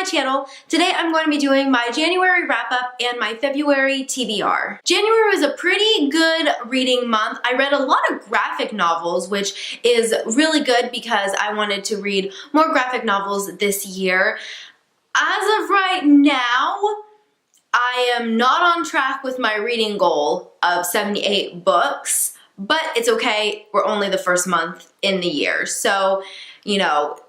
channel. Today I'm going to be doing my January wrap-up and my February TBR. January was a pretty good reading month. I read a lot of graphic novels, which is really good because I wanted to read more graphic novels this year. As of right now, I am not on track with my reading goal of 78 books, but it's okay. We're only the first month in the year. So, you know,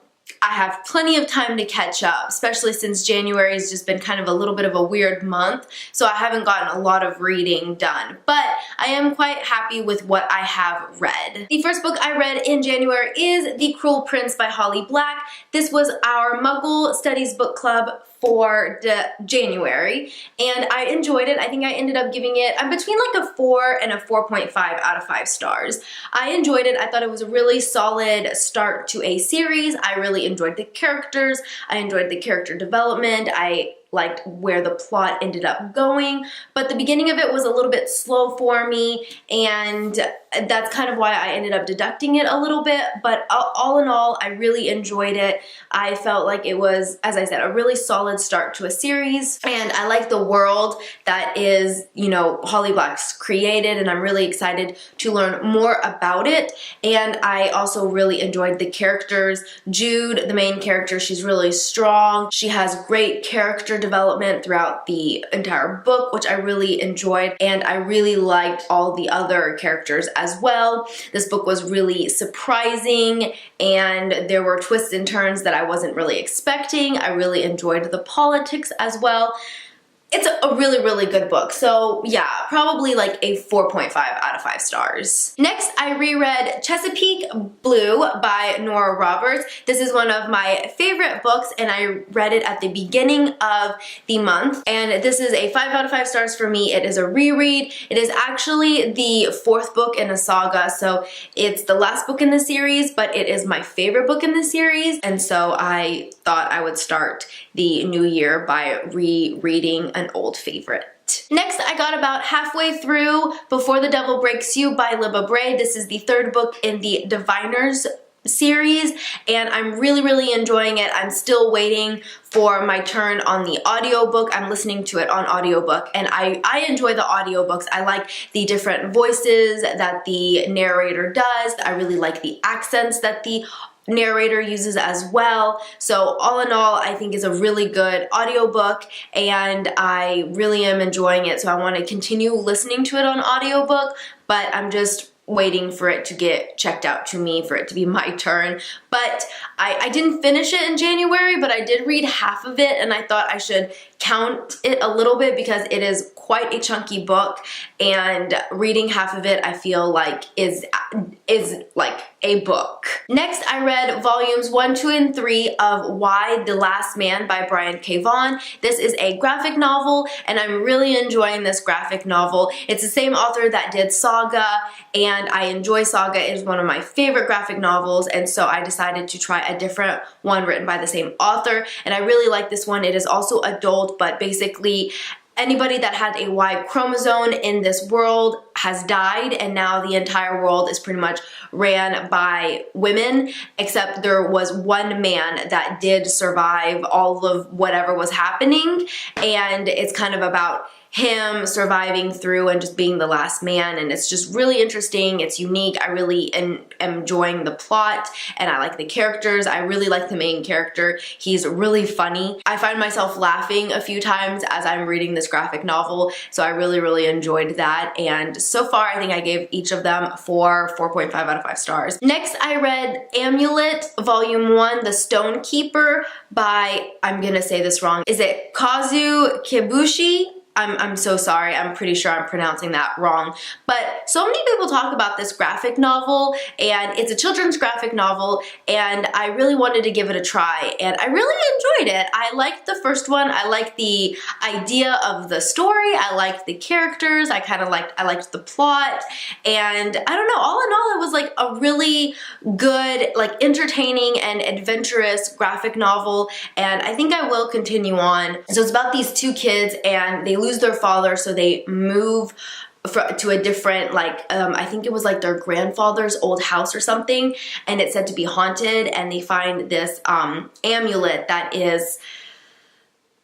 I have plenty of time to catch up, especially since January has just been kind of a little bit of a weird month, so I haven't gotten a lot of reading done, but I am quite happy with what I have read. The first book I read in January is The Cruel Prince by Holly Black. This was our Muggle Studies book club for January, and I enjoyed it. I think I ended up giving it, I'm between like a 4 and a 4.5 out of 5 stars. I enjoyed it. I thought it was a really solid start to a series. I really enjoyed the characters. I enjoyed the character development. I liked where the plot ended up going, but the beginning of it was a little bit slow for me, and that's kind of why I ended up deducting it a little bit, but all in all, I really enjoyed it. I felt like it was, as I said, a really solid start to a series, and I like the world that is, you know, Holly Black's created, and I'm really excited to learn more about it, and I also really enjoyed the characters. Jude, the main character, she's really strong. She has great character development throughout the entire book, which I really enjoyed, and I really liked all the other characters as well. This book was really surprising, and there were twists and turns that I wasn't really expecting. I really enjoyed the politics as well. It's a really, really good book. So yeah, probably like a 4.5 out of 5 stars. Next, I reread Chesapeake Blue by Nora Roberts. This is one of my favorite books, and I read it at the beginning of the month. And this is a 5 out of 5 stars for me. It is a reread. It is actually the 4th book in a saga. So it's the last book in the series, but it is my favorite book in the series. And so I thought I would start the new year by rereading an old favorite. Next, I got about halfway through Before the Devil Breaks You by Libba Bray. This is the 3rd book in the Diviners series, and I'm really, really enjoying it. I'm still waiting for my turn on the audiobook. I'm listening to it on audiobook, and I enjoy the audiobooks. I like the different voices that the narrator does. I really like the accents that the narrator uses as well. So all in all, I think is a really good audiobook, and I really am enjoying it. So I want to continue listening to it on audiobook, but I'm just waiting for it to get checked out to me, for it to be my turn. But I didn't finish it in January, but I did read half of it, and I thought I should count it a little bit because it is quite a chunky book, and reading half of it I feel like is like a book. Next, I read volumes 1, 2, and 3 of Why the Last Man by Brian K. Vaughan. This is a graphic novel, and I'm really enjoying this graphic novel. It's the same author that did Saga, and I enjoy Saga. It is one of my favorite graphic novels, and so I decided to try a different one written by the same author, and I really like this one. It is also adult, but basically anybody that had a Y chromosome in this world has died, and now the entire world is pretty much ran by women, except there was one man that did survive all of whatever was happening, and it's kind of about him surviving through and just being the last man, and it's just really interesting. It's unique. I really am enjoying the plot, and I like the characters. I really like the main character. He's really funny. I find myself laughing a few times as I'm reading this graphic novel, so I really, really enjoyed that, and so far I think I gave each of them 4.5 out of 5 stars. Next, I read Amulet Volume 1, The Stone Keeper by, I'm gonna say this wrong, is it Kazu Kibushi? I'm so sorry, I'm pretty sure I'm pronouncing that wrong, but so many people talk about this graphic novel, and it's a children's graphic novel, and I really wanted to give it a try, and I really enjoyed it. I liked the first one. I liked the idea of the story. I liked the characters. I liked the plot, and I don't know, all in all, it was like a really good, like entertaining and adventurous graphic novel, and I think I will continue on. So it's about these two kids, and they lose their father, so they move to a different, like, I think it was like their grandfather's old house or something, and it's said to be haunted, and they find this amulet that is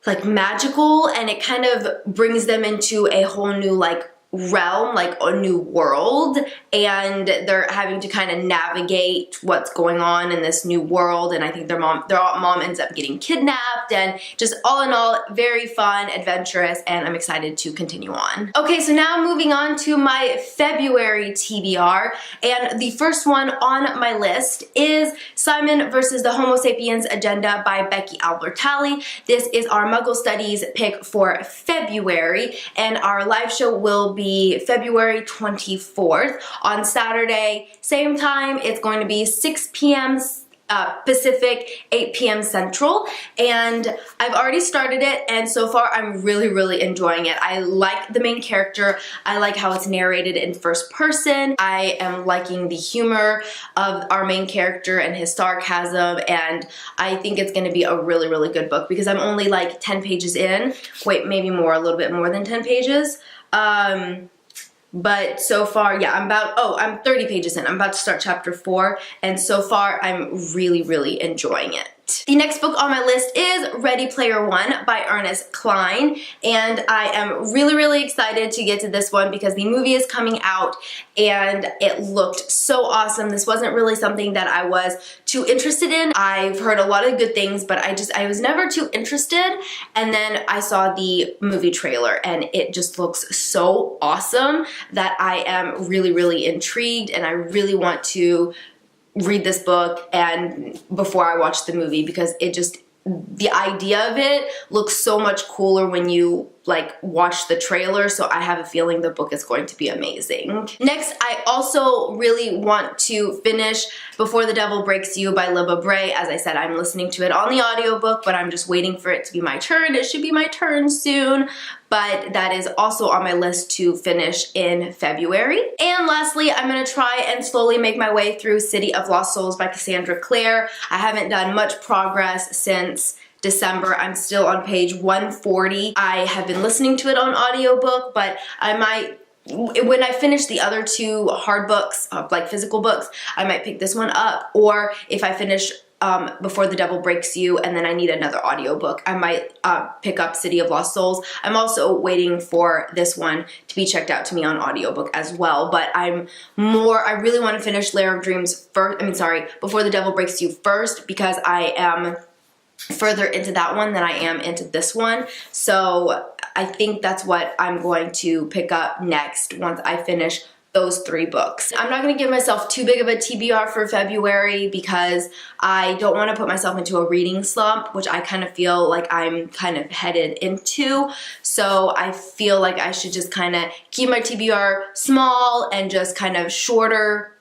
like magical, and it kind of brings them into a whole new like realm, like a new world, and they're having to kind of navigate what's going on in this new world. And I think their mom ends up getting kidnapped, and just all in all, very fun, adventurous, and I'm excited to continue on. Okay, so now moving on to my February TBR, and the first one on my list is Simon versus the Homo Sapiens Agenda by Becky Albertalli. This is our Muggle Studies pick for February, and our live show will be February 24th on Saturday. Same time, it's going to be 6 p.m. Pacific, 8 p.m. Central, and I've already started it, and so far I'm really enjoying it. I like the main character. I like how it's narrated in first person. I am liking the humor of our main character and his sarcasm, and I think it's going to be a really good book because I'm only like 10 pages in. Wait, maybe more, a little bit more than 10 pages. But so far, yeah, I'm 30 pages in. I'm about to start chapter 4, and so far I'm really enjoying it. The next book on my list is Ready Player One by Ernest Cline, and I am really excited to get to this one because the movie is coming out and it looked so awesome. This wasn't really something that I was too interested in. I've heard a lot of good things, but I was never too interested, and then I saw the movie trailer and it just looks so awesome that I am really intrigued, and I really want to read this book and before I watch the movie because the idea of it looks so much cooler when you like watch the trailer, so I have a feeling the book is going to be amazing. Next, I also really want to finish Before the Devil Breaks You by Libba Bray. As I said, I'm listening to it on the audiobook, but I'm just waiting for it to be my turn. It should be my turn soon, but that is also on my list to finish in February. And lastly, I'm gonna try and slowly make my way through City of Lost Souls by Cassandra Clare. I haven't done much progress since December. I'm still on page 140. I have been listening to it on audiobook, but I might, when I finish the other two hard books, like physical books, I might pick this one up, or if I finish Before the Devil Breaks You and then I need another audiobook, I might pick up City of Lost Souls. I'm also waiting for this one to be checked out to me on audiobook as well, but I really want to finish Lair of Dreams first, Before the Devil Breaks You first, because I am further into that one than I am into this one. So I think that's what I'm going to pick up next once I finish those 3 books. I'm not going to give myself too big of a TBR for February because I don't want to put myself into a reading slump, which I kind of feel like I'm kind of headed into. So I feel like I should just kind of keep my TBR small and just kind of shorter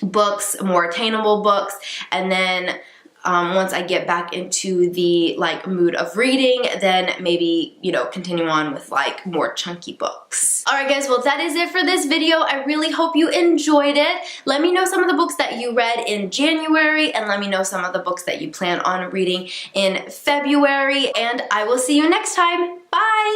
books, more attainable books, and then once I get back into the like mood of reading, then maybe, you know, continue on with like more chunky books. Alright guys, well that is it for this video. I really hope you enjoyed it. Let me know some of the books that you read in January, and let me know some of the books that you plan on reading in February, and I will see you next time. Bye!